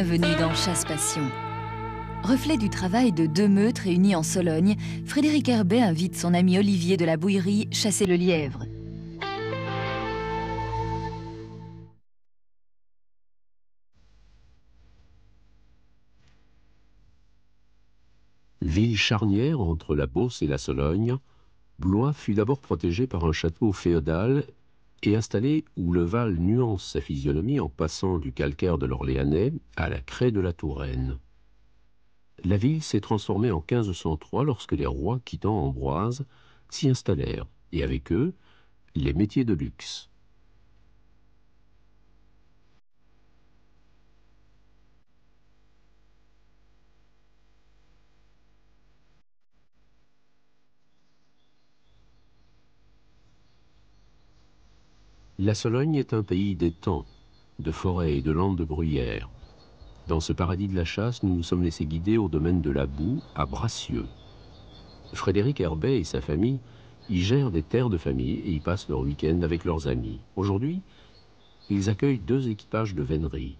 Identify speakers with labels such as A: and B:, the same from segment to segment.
A: Bienvenue dans Chasse Passion. Reflet du travail de deux meutes réunies en Sologne, Frédéric Herbet invite son ami Olivier de la Bouillerie chasser le lièvre.
B: Ville charnière entre la Beauce et la Sologne, Blois fut d'abord protégé par un château féodal et installé où le Val nuance sa physionomie en passant du calcaire de l'Orléanais à la craie de la Touraine. La ville s'est transformée en 1503 lorsque les rois quittant Ambroise s'y installèrent, et avec eux, les métiers de luxe. La Sologne est un pays d'étangs, de forêts et de landes de bruyères. Dans ce paradis de la chasse, nous nous sommes laissés guider au domaine de la Boue, à Bracieux. Frédéric Herbet et sa famille y gèrent des terres de famille et y passent leur week-end avec leurs amis. Aujourd'hui, ils accueillent deux équipages de vénerie,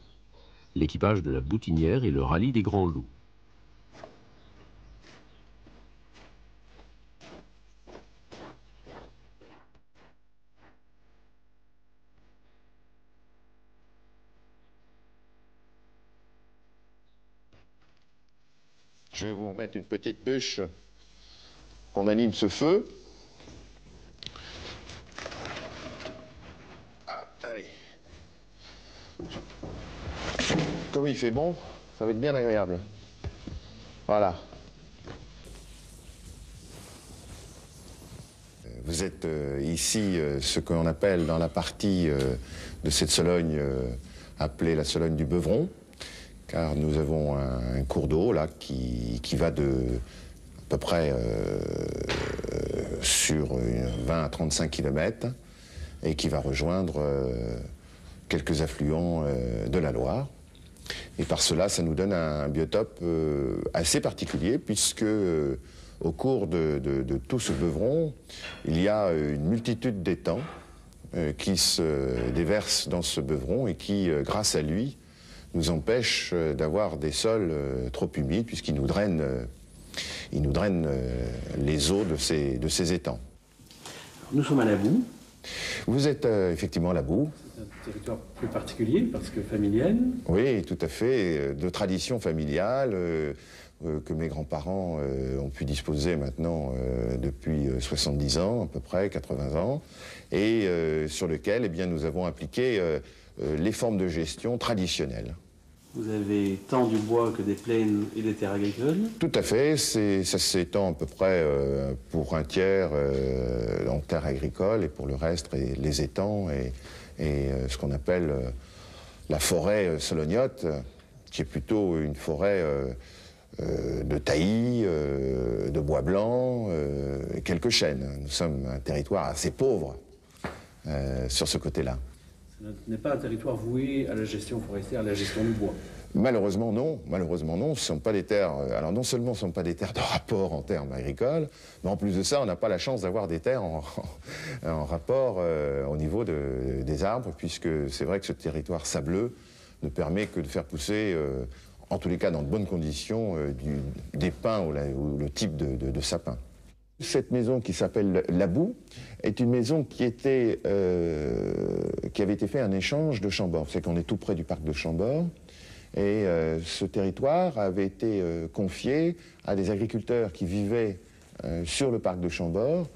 B: l'équipage de la Boutinière et le rallye des Grands Loups.
C: Je vais vous remettre une petite bûche qu'on anime ce feu. Ah, allez. Comme il fait bon, ça va être bien agréable. Voilà. Vous êtes ici ce qu'on appelle dans la partie de cette Sologne appelée la Sologne du Beuvron, car nous avons un cours d'eau là qui va de à peu près sur 20 à 35 km et qui va rejoindre quelques affluents de la Loire. Et par cela, ça nous donne un biotope assez particulier puisque au cours de tout ce Beuvron, il y a une multitude d'étangs qui se déversent dans ce Beuvron et qui, grâce à lui, nous empêchent d'avoir des sols trop humides puisqu'ils nous drainent, les eaux de ces étangs.
D: Nous sommes à la Boue.
C: Vous êtes effectivement à la Boue.
D: C'est un territoire plus particulier parce que familial.
C: Oui, tout à fait, de tradition familiale que mes grands-parents ont pu disposer maintenant depuis 70 ans, à peu près 80 ans, et sur lequel eh bien, nous avons appliqué les formes de gestion traditionnelles.
D: Vous avez tant du bois que des plaines et des terres agricoles?
C: Tout à fait, ça s'étend à peu près pour un tiers en terres agricoles et pour le reste les étangs et ce qu'on appelle la forêt solognote, qui est plutôt une forêt de taillis, de bois blanc et quelques chênes. Nous sommes un territoire assez pauvre sur ce côté-là.
D: Ce n'est pas un territoire voué à la gestion forestière, à la gestion du bois.
C: Malheureusement non, malheureusement non. Ce ne sont pas des terres. Alors non seulement ce ne sont pas des terres de rapport en termes agricoles, mais en plus de ça, on n'a pas la chance d'avoir des terres en rapport au niveau des arbres, puisque c'est vrai que ce territoire sableux ne permet que de faire pousser, en tous les cas dans de bonnes conditions, des pins ou le type de sapin. Cette maison qui s'appelle La Boue est une maison qui avait été fait un échange de Chambord. C'est qu'on est tout près du parc de Chambord. Et ce territoire avait été confié à des agriculteurs qui vivaient sur le parc de Chambord.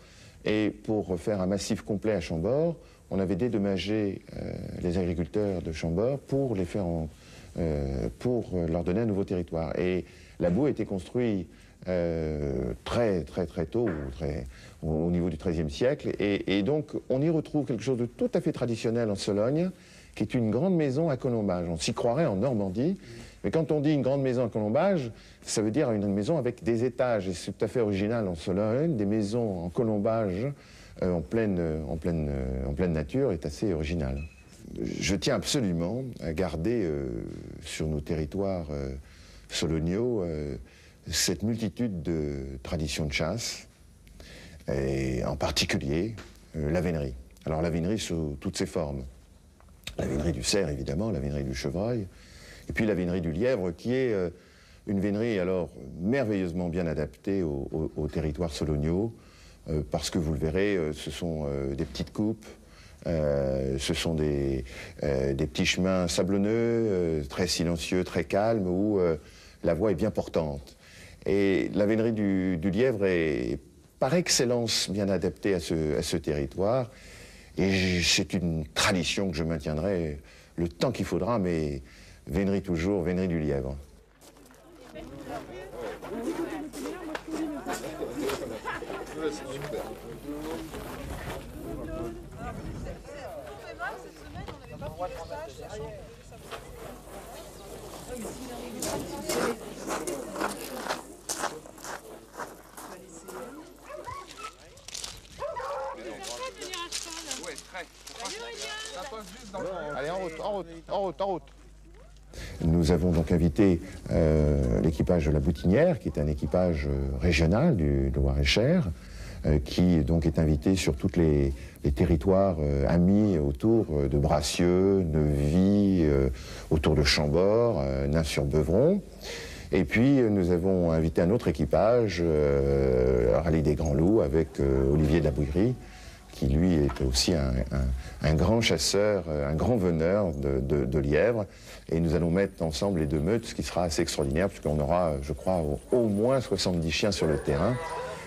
C: Et pour faire un massif complet à Chambord, on avait dédommagé les agriculteurs de Chambord pour leur donner un nouveau territoire. Et La Boue a été construit très tôt, au niveau du XIIIe siècle. Et donc, on y retrouve quelque chose de tout à fait traditionnel en Sologne, qui est une grande maison à colombage. On s'y croirait en Normandie, mais quand on dit une grande maison à colombage, ça veut dire une maison avec des étages. Et c'est tout à fait original en Sologne. Des maisons en colombage en pleine nature est assez original. Je tiens absolument à garder sur nos territoires soloniaux cette multitude de traditions de chasse, et en particulier la vénerie. Alors la vénerie sous toutes ses formes. La vénerie du cerf, évidemment, la vénerie du chevreuil, Et puis la vénerie du lièvre, qui est une vénerie alors merveilleusement bien adaptée au territoire sologno, parce que vous le verrez, ce sont des petites coupes, ce sont des petits chemins sablonneux, très silencieux, très calmes, où la voie est bien portante. Et la vénerie du lièvre est par excellence bien adaptée à ce territoire. Et c'est une tradition que je maintiendrai le temps qu'il faudra, mais vénerie toujours, vénerie du lièvre.
E: Allez, en route, en route, en route, en route.
C: Nous avons donc invité l'équipage de la Boutinière, qui est un équipage régional du Loir-et-Cher, qui donc est invité sur tous les territoires amis autour de Bracieux, Neuvy, autour de Chambord, Nains-sur-Beuvron. Et puis nous avons invité un autre équipage, Rallye des Grands Loups, avec Olivier de la Bouillerie, qui lui est aussi un grand chasseur, un grand veneur de lièvres. Et nous allons mettre ensemble les deux meutes, ce qui sera assez extraordinaire, puisqu'on aura, je crois, au moins 70 chiens sur le terrain.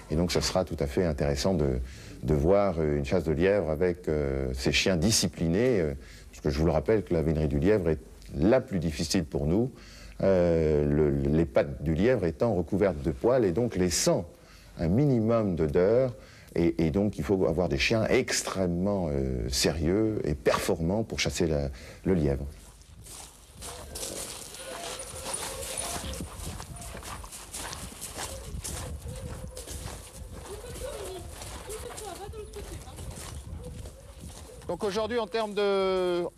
C: Et donc ça sera tout à fait intéressant de voir une chasse de lièvre avec ces chiens disciplinés, parce que je vous le rappelle que la vénerie du lièvre est la plus difficile pour nous, les pattes du lièvre étant recouvertes de poils et donc laissant un minimum d'odeur. Et donc il faut avoir des chiens extrêmement sérieux et performants pour chasser le lièvre.
E: Donc aujourd'hui, en termes de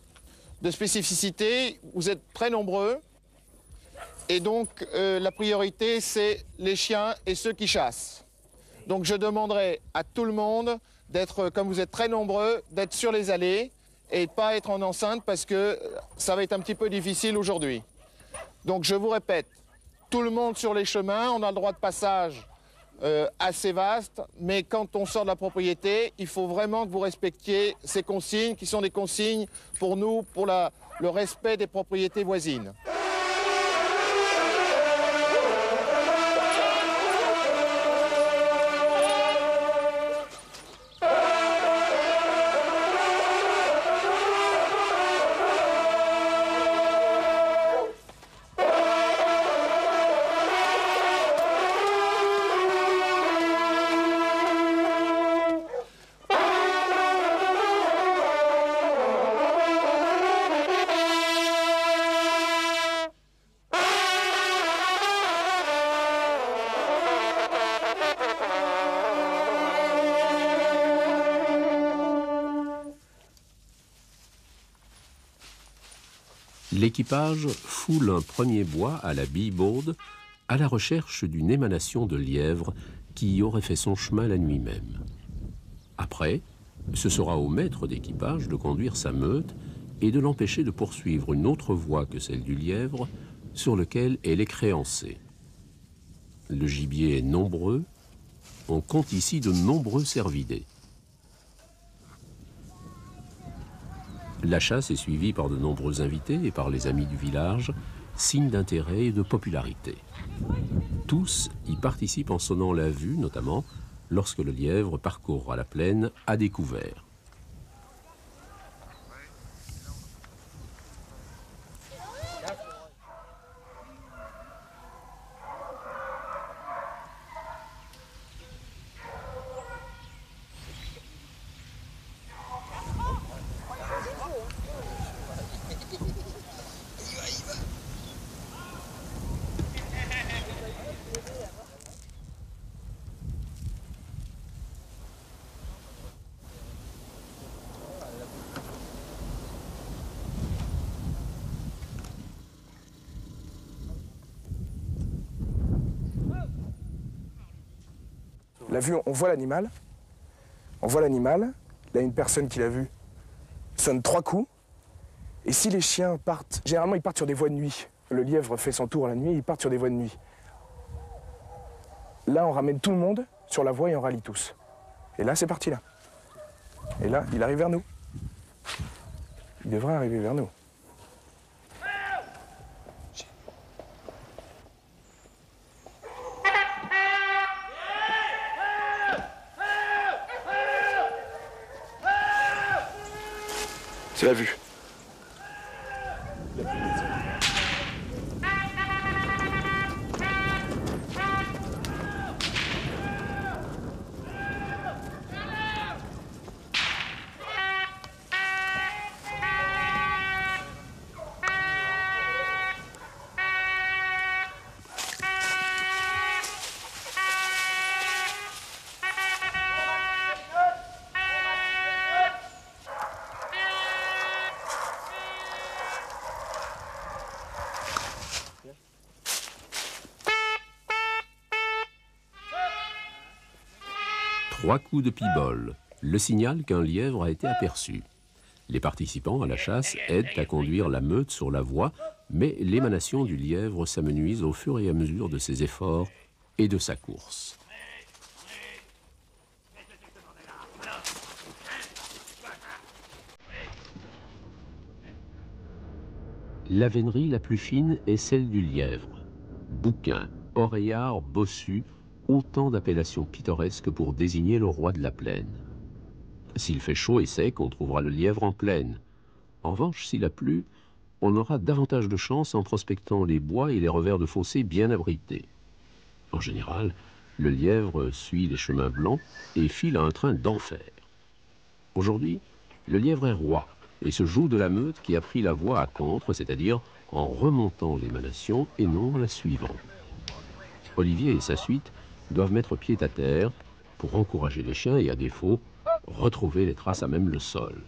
E: spécificité, vous êtes très nombreux. Et donc la priorité, c'est les chiens et ceux qui chassent. Donc je demanderai à tout le monde d'être, comme vous êtes très nombreux, d'être sur les allées et de ne pas être en enceinte parce que ça va être un petit peu difficile aujourd'hui. Donc je vous répète, tout le monde sur les chemins, on a le droit de passage assez vaste, mais quand on sort de la propriété, il faut vraiment que vous respectiez ces consignes qui sont des consignes pour nous, pour le respect des propriétés voisines.
B: L'équipage foule un premier bois à la bille-bourde à la recherche d'une émanation de lièvre qui y aurait fait son chemin la nuit même. Après, ce sera au maître d'équipage de conduire sa meute et de l'empêcher de poursuivre une autre voie que celle du lièvre sur lequel elle est créancée. Le gibier est nombreux, on compte ici de nombreux cervidés. La chasse est suivie par de nombreux invités et par les amis du village, signe d'intérêt et de popularité. Tous y participent en sonnant la vue, notamment lorsque le lièvre parcourra la plaine à découvert.
F: La vue, on voit l'animal. On voit l'animal. Là, une personne qui l'a vu sonne 3 coups. Et si les chiens partent, généralement ils partent sur des voies de nuit. le lièvre fait son tour la nuit, ils partent sur des voies de nuit. Là, on ramène tout le monde sur la voie et on rallie tous. Et là, c'est parti, là. Et là, il arrive vers nous. Il devrait arriver vers nous. C'est la vue.
B: Trois coups de pibole, le signal qu'un lièvre a été aperçu. Les participants à la chasse aident à conduire la meute sur la voie, mais l'émanation du lièvre s'amenuise au fur et à mesure de ses efforts et de sa course. La vénerie la plus fine est celle du lièvre. Bouquin, oreillard, bossu, autant d'appellations pittoresques pour désigner le roi de la plaine. S'il fait chaud et sec, on trouvera le lièvre en plaine. En revanche, s'il a plu, on aura davantage de chance en prospectant les bois et les revers de fossés bien abrités. En général, le lièvre suit les chemins blancs et file à un train d'enfer. Aujourd'hui, le lièvre est roi et se joue de la meute qui a pris la voie à contre, c'est-à-dire en remontant l'émanation et non en la suivant. Olivier et sa suite doivent mettre pied à terre pour encourager les chiens et, à défaut, retrouver les traces à même le sol.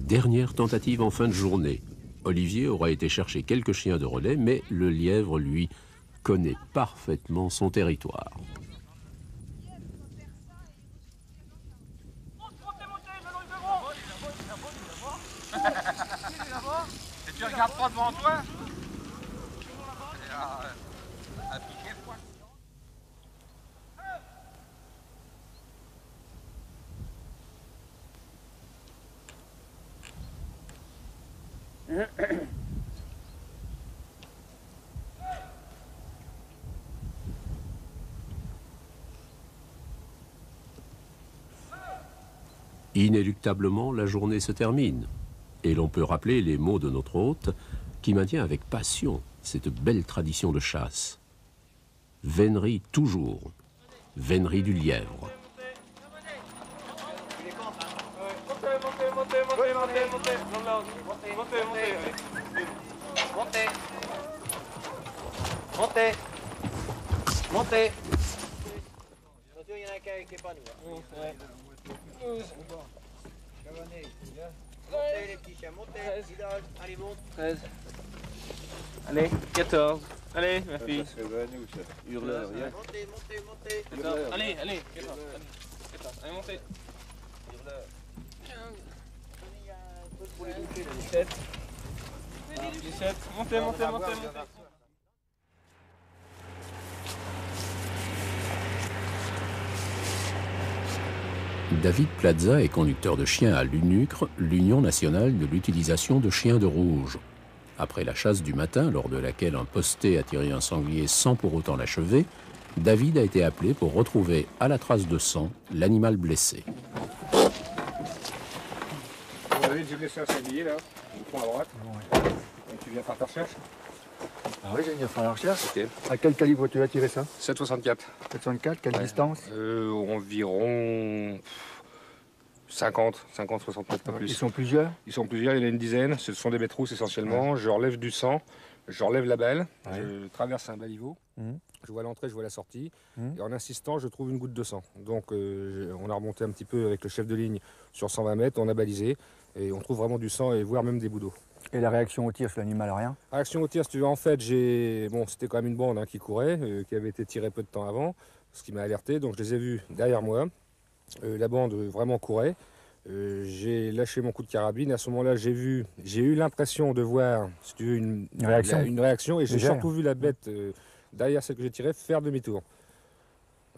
B: Dernière tentative en fin de journée. Olivier aura été chercher quelques chiens de relais, mais le lièvre, lui, connaît parfaitement son territoire.
G: Et tu regardes pas devant toi?
B: Inéluctablement, la journée se termine. Et l'on peut rappeler les mots de notre hôte qui maintient avec passion cette belle tradition de chasse. Vénerie toujours, vénerie du lièvre.
H: Montez. Montez. Il y en a qu'un qui n'est pas nous. Montez les petits chiens, montez. Idole, allez, monte.
I: 13. Allez, 14. Allez, ma fille.
H: Hurleur, viens. Montez, montez, montez.
I: 14. Allez, allez, 14. Allez, montez.
H: Hurleur.
I: 17. 17. Montez, montez, montez, montez.
B: David Plaza est conducteur de chiens à l'UNUCRE, l'Union nationale de l'utilisation de chiens de rouge. Après la chasse du matin, lors de laquelle un posté a tiré un sanglier sans pour autant l'achever, David a été appelé pour retrouver à la trace de sang l'animal blessé.
G: David, j'ai blessé un sanglier là, au fond à droite. Et tu viens faire ta recherche?
J: Ah oui, je viens faire la recherche.
G: Ok.
J: À quel calibre tu as tiré ça?
G: 7,64.
J: 764, quelle distance?
G: Environ 50, 60 mètres, pas plus.
J: Ils sont plusieurs?
G: Ils sont plusieurs, il y en a une dizaine. Ce sont des bêtes rousses essentiellement. Je relève du sang, je relève la balle, je traverse un baliveau. Je vois l'entrée, je vois la sortie. Et en insistant, je trouve une goutte de sang. Donc on a remonté un petit peu avec le chef de ligne sur 120 mètres, on a balisé. Et on trouve vraiment du sang et voire même des bouts d'eau.
J: Et la réaction au tir sur l'animal, rien?
G: Réaction au tir, si tu veux, en fait, c'était quand même une bande qui courait, qui avait été tirée peu de temps avant, ce qui m'a alerté. Donc je les ai vus derrière moi. La bande vraiment courait. J'ai lâché mon coup de carabine. À ce moment-là, j'ai eu l'impression de voir, si tu veux, une réaction. Et j'ai surtout vu la bête derrière celle que j'ai tirée faire demi-tour.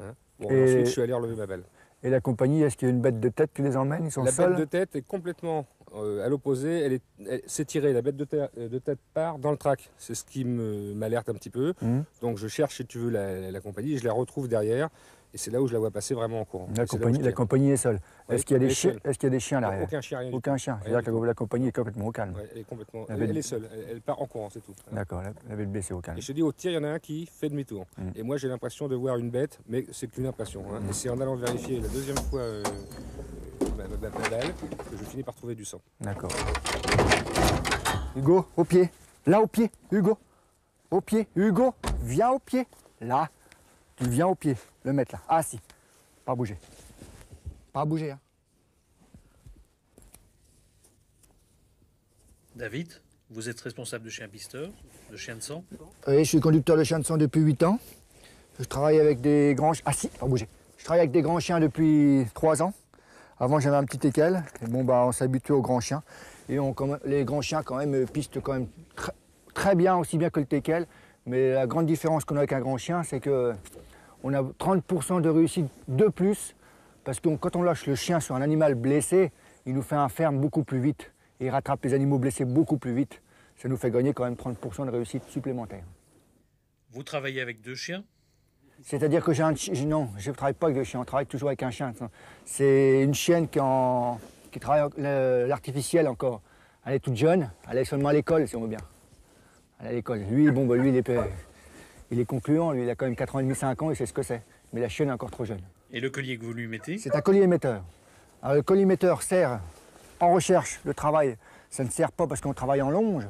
G: Hein, bon, ensuite, je suis allé relever ma balle.
J: Et la compagnie, est-ce qu'il y a une bête de tête qui les emmène? Ils sont seuls?
G: La bête de tête est complètement à l'opposé. Elle s'est tirée. La bête de tête part dans le track. C'est ce qui m'alerte un petit peu. Donc je cherche, si tu veux, la compagnie. Et je la retrouve derrière. Et c'est là où je la vois passer vraiment en courant.
J: La compagnie est seule.
G: Oui,
J: est-ce qu'il y a des chiens à l'arrière?
G: Aucun chien, rien du tout.
J: Aucun chien. C'est-à-dire que la compagnie est complètement au calme.
G: Ouais, elle est seule. Elle part en courant, c'est tout.
J: D'accord, la bête blessée au calme.
G: Et je te dis, au tir, il y en a un qui fait demi-tour. Et moi, j'ai l'impression de voir une bête, mais c'est qu'une impression. Hein. Et c'est en allant vérifier la deuxième fois ma balle que je finis par trouver du sang.
J: D'accord. Hugo, au pied. Là, au pied. Hugo. Au pied. Hugo, viens au pied. Là. Tu viens au pied. Le mettre là. Assis. Pas bouger. Pas bouger. Hein.
K: David, vous êtes responsable de chien pisteur, de chien de sang?
J: Oui, je suis conducteur de chien de sang depuis 8 ans. Je travaille avec des grands chiens. Assis, pas bouger. Je travaille avec des grands chiens depuis 3 ans. Avant, j'avais un petit teckel. Et bon, on s'habitue aux grands chiens. Et les grands chiens, quand même, pistent quand même très bien, aussi bien que le teckel. Mais la grande différence qu'on a avec un grand chien, c'est que on a 30% de réussite de plus, parce que quand on lâche le chien sur un animal blessé, il nous fait un ferme beaucoup plus vite. Et il rattrape les animaux blessés beaucoup plus vite. Ça nous fait gagner quand même 30% de réussite supplémentaire.
K: Vous travaillez avec 2 chiens?
J: C'est-à-dire que non, je ne travaille pas avec 2 chiens, on travaille toujours avec un chien. C'est une chienne qui travaille l'artificiel encore. Elle est toute jeune, elle est seulement à l'école, si on veut bien. Elle est à l'école. Lui, il est concluant, lui, il a quand même 4 ans et demi, 5 ans, il sait ce que c'est. Mais la chienne est encore trop jeune.
K: Et le collier que vous lui mettez?
J: C'est un collier émetteur. Alors, le collier émetteur sert en recherche, le travail. Ça ne sert pas parce qu'on travaille en longe,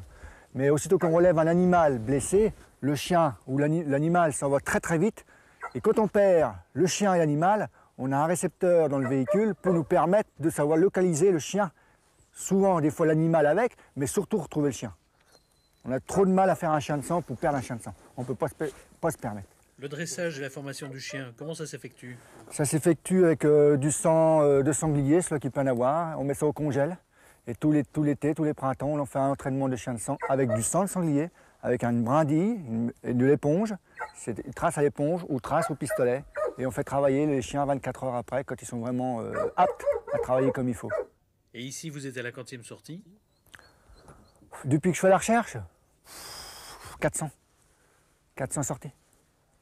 J: mais aussitôt qu'on relève un animal blessé, le chien ou l'animal s'en va très très vite. Et quand on perd le chien et l'animal, on a un récepteur dans le véhicule pour nous permettre de savoir localiser le chien. Souvent, des fois l'animal avec, mais surtout retrouver le chien. On a trop de mal à faire un chien de sang pour perdre un chien de sang. On ne peut pas se permettre.
K: Le dressage et la formation du chien, comment ça s'effectue? Ça
J: s'effectue avec du sang de sanglier, celui qui peut en avoir. On met ça au congèle. Et tout l'été, tous les printemps, on en fait un entraînement de chien de sang avec du sang de sanglier, avec une brindille, de l'éponge. Il trace à l'éponge ou trace au pistolet. Et on fait travailler les chiens 24 heures après, quand ils sont vraiment aptes à travailler comme il faut.
K: Et ici, vous êtes à la 40e sortie?
J: Depuis que je fais la recherche, 400. 400 sorties.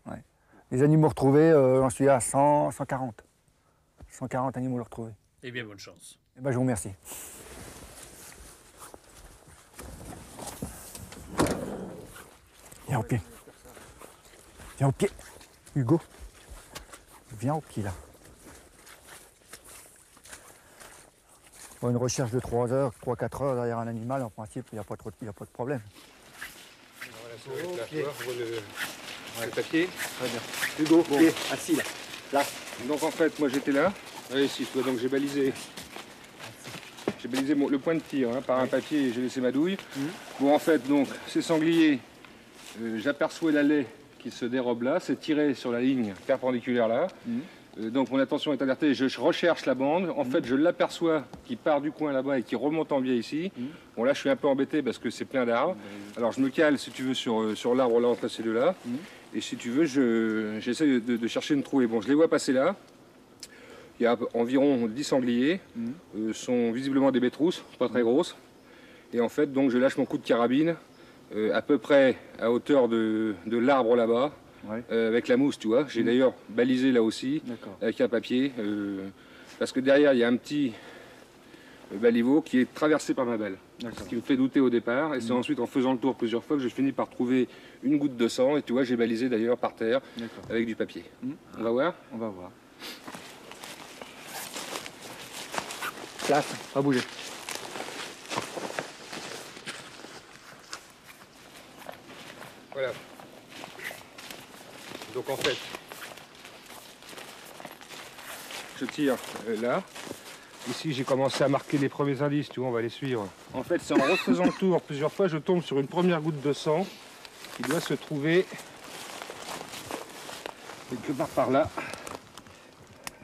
J: Ouais. Les animaux retrouvés, j'en suis à 100, 140. 140 animaux retrouvés.
K: Eh bien, bonne chance.
J: Eh ben, je vous remercie. Viens au pied. Viens au pied. Hugo. Viens au pied, là. Bon, une recherche de 3 heures, 3-4 heures derrière un animal, en principe, il n'y a pas de problème.
G: Okay. Le papier.
J: Très bien. Hugo,
G: bon.
J: pied, assis là. Là.
G: Donc en fait, moi j'étais là. Oui, ici, donc j'ai balisé balisé le point de tir hein, par un papier et j'ai laissé ma douille. Bon, en fait, donc, ces sangliers, j'aperçois la laie qui se dérobe là, c'est tiré sur la ligne perpendiculaire là. Donc mon attention est alertée, je recherche la bande. En fait, je l'aperçois qui part du coin là-bas et qui remonte en biais ici. Bon, là, je suis un peu embêté parce que c'est plein d'arbres. Alors, je me cale, si tu veux, sur l'arbre là, entre ces deux-là. Et si tu veux, j'essaie de chercher une trouée. Bon, je les vois passer là. Il y a environ 10 sangliers. Sont visiblement des bétrousses, pas très grosses. Et en fait, donc, je lâche mon coup de carabine à peu près à hauteur de l'arbre là-bas. Avec la mousse, tu vois. J'ai d'ailleurs balisé là aussi, avec un papier, parce que derrière, il y a un petit baliveau qui est traversé par ma balle. Ce qui me fait douter au départ, et c'est ensuite en faisant le tour plusieurs fois que je finis par trouver une goutte de sang, et tu vois, j'ai balisé d'ailleurs par terre, avec du papier. On va voir?
J: On va voir. Place, pas bouger.
G: Voilà. Donc en fait, je tire là. Ici, j'ai commencé à marquer les premiers indices, tu vois, on va les suivre. En fait, c'est en refaisant le tour plusieurs fois, je tombe sur une première goutte de sang qui doit se trouver quelque part par là.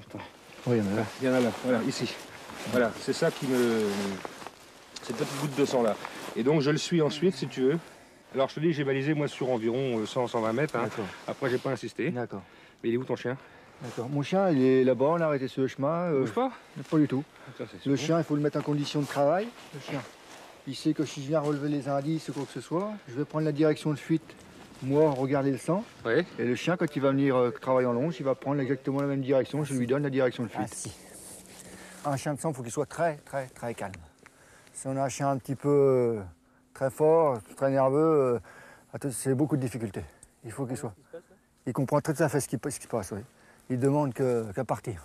G: Attends.
J: Oui,
G: il y en a là, voilà, ici. Voilà, c'est ça qui me... cette petite goutte de sang là. Et donc, je le suis ensuite, si tu veux. Alors, je te dis, j'ai balisé, moi, sur environ 100-120 mètres. Hein. Après, j'ai pas insisté.
J: D'accord.
G: Mais il est où ton chien?
J: D'accord. Mon chien, il est là-bas, on a arrêté sur le chemin.
G: Bouge pas?
J: Pas du tout.
G: Ça,
J: le chien, il faut le mettre en condition de travail. Le chien, il sait que si je viens relever les indices ou quoi que ce soit, je vais prendre la direction de fuite, moi, regarder le sang.
G: Oui.
J: Et le chien, quand il va venir travailler en longe, il va prendre exactement la même direction. Je lui donne la direction de fuite. Si. Un chien de sang, il faut qu'il soit très, très, très calme. Si on a un chien un petit peu très fort, très nerveux, c'est beaucoup de difficultés. Il faut qu'il soit. Il comprend tout à fait ce qui se passe, oui. Il demande qu'à partir.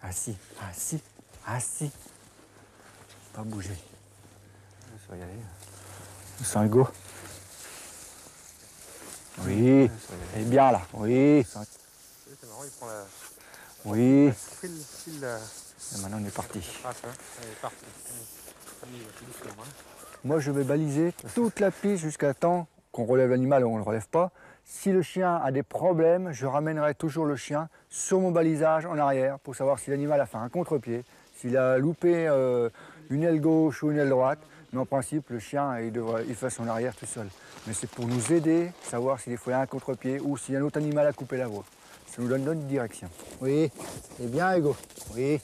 J: Assis, assis, assis. Pas bouger. Ça va y aller. C'est un go. Oui, il est bien là. Oui.
G: C'est marrant, il prend la...
J: Oui.
G: File
J: Et maintenant on est parti.
G: Ah, ça, elle est partie.
J: Moi je vais baliser toute la piste jusqu'à temps qu'on relève l'animal ou on ne le relève pas. Si le chien a des problèmes, je ramènerai toujours le chien sur mon balisage en arrière pour savoir si l'animal a fait un contre-pied, s'il a loupé une aile gauche ou une aile droite. Mais en principe, le chien, il fait son arrière tout seul. Mais c'est pour nous aider, savoir s'il faut un contre-pied ou si un autre animal a coupé la voie. Ça nous donne une direction. Oui, c'est bien, Hugo. Oui.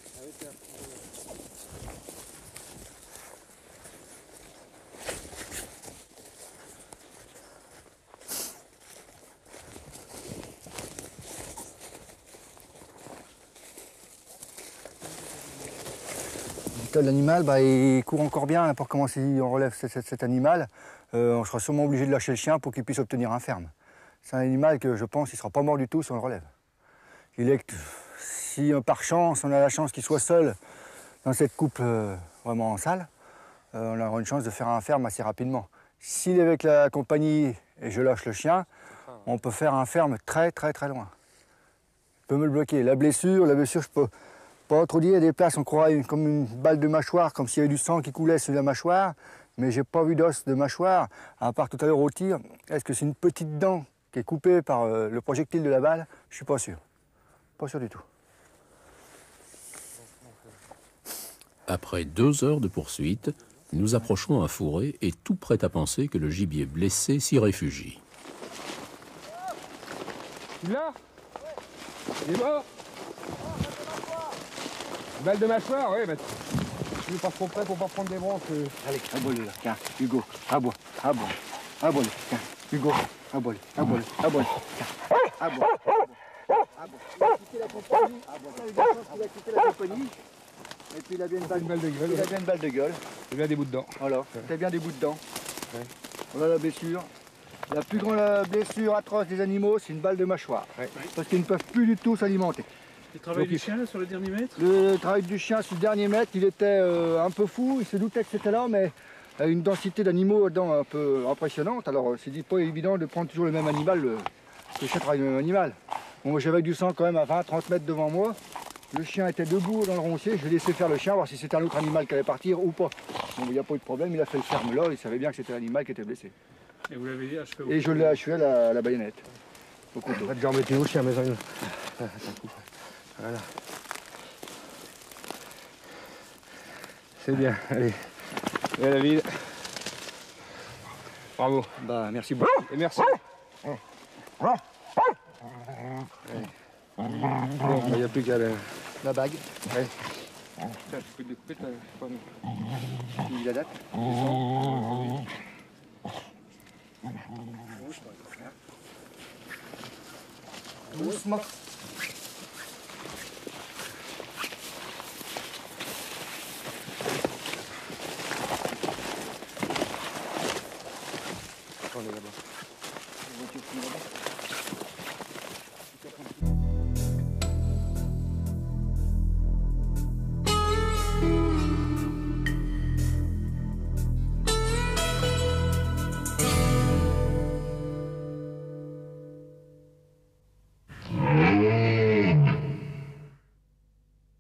J: L'animal, il court encore bien pour commencer, on relève cet animal. On sera sûrement obligé de lâcher le chien pour qu'il puisse obtenir un ferme. C'est un animal que je pense qu'il ne sera pas mort du tout si on le relève. Si par chance, on a la chance qu'il soit seul dans cette coupe vraiment en salle, on aura une chance de faire un ferme assez rapidement. S'il est avec la compagnie et je lâche le chien, on peut faire un ferme très très très loin. Je peux me le bloquer. La blessure, je peux pas trop dire. Il y a des places, on croirait comme une balle de mâchoire, comme s'il y avait du sang qui coulait sur la mâchoire, mais j'ai pas vu d'os de mâchoire, à part tout à l'heure au tir. Est-ce que c'est une petite dent qui est coupée par le projectile de la balle? Je suis pas sûr. Pas sûr du tout.
B: Après 2 heures de poursuite, nous approchons un fourré et tout prêt à penser que le gibier blessé s'y réfugie.
G: Il est là? Il est mort? Balle de mâchoire, oui, mais je suis pas trop près pour pas prendre des branches.
J: Allez, aboie-le là, tiens, Hugo, aboie, aboie-le, tiens, Hugo, aboie-le, aboie-le, aboie-le, tiens, aboie, il a quitté la compagnie, il a quitté la compagnie, et puis il a bien une balle de gueule. Il a bien une balle de gueule.
G: Il y a bien des bouts de dents.
J: Voilà, il a bien des bouts de dents. Ouais. Voilà la blessure. La plus grande blessure atroce des animaux, c'est une balle de mâchoire, parce qu'ils ne peuvent plus du tout s'alimenter.
D: Le travail du chien là, sur le dernier mètre?
J: Le travail du chien sur le dernier mètre, il était un peu fou, il se doutait que c'était là, mais une densité d'animaux dedans un peu impressionnante. Alors c'est pas évident de prendre toujours le même animal, que le chien travaille le même animal. Bon, j'avais du sang quand même à 20-30 mètres devant moi, Le chien était debout dans le roncier, je l'ai laissé faire le chien, voir si c'était un autre animal qui allait partir ou pas. Bon, il n'y a pas eu de problème, il a fait le ferme là, il savait bien que c'était l'animal qui était blessé.
D: Et vous l'avez achevé au
J: Et je l'ai achevé à la baïonnette, au couteau.
G: On va déjà embêter au chien, mais voilà. C'est bien, allez. Et à la ville. Bravo.
J: Bah, merci beaucoup.
G: Et merci. Bon, il n'y a plus qu'à
J: la bague.
G: Ouais.
J: Tiens, je peux découper, il la date. Doucement.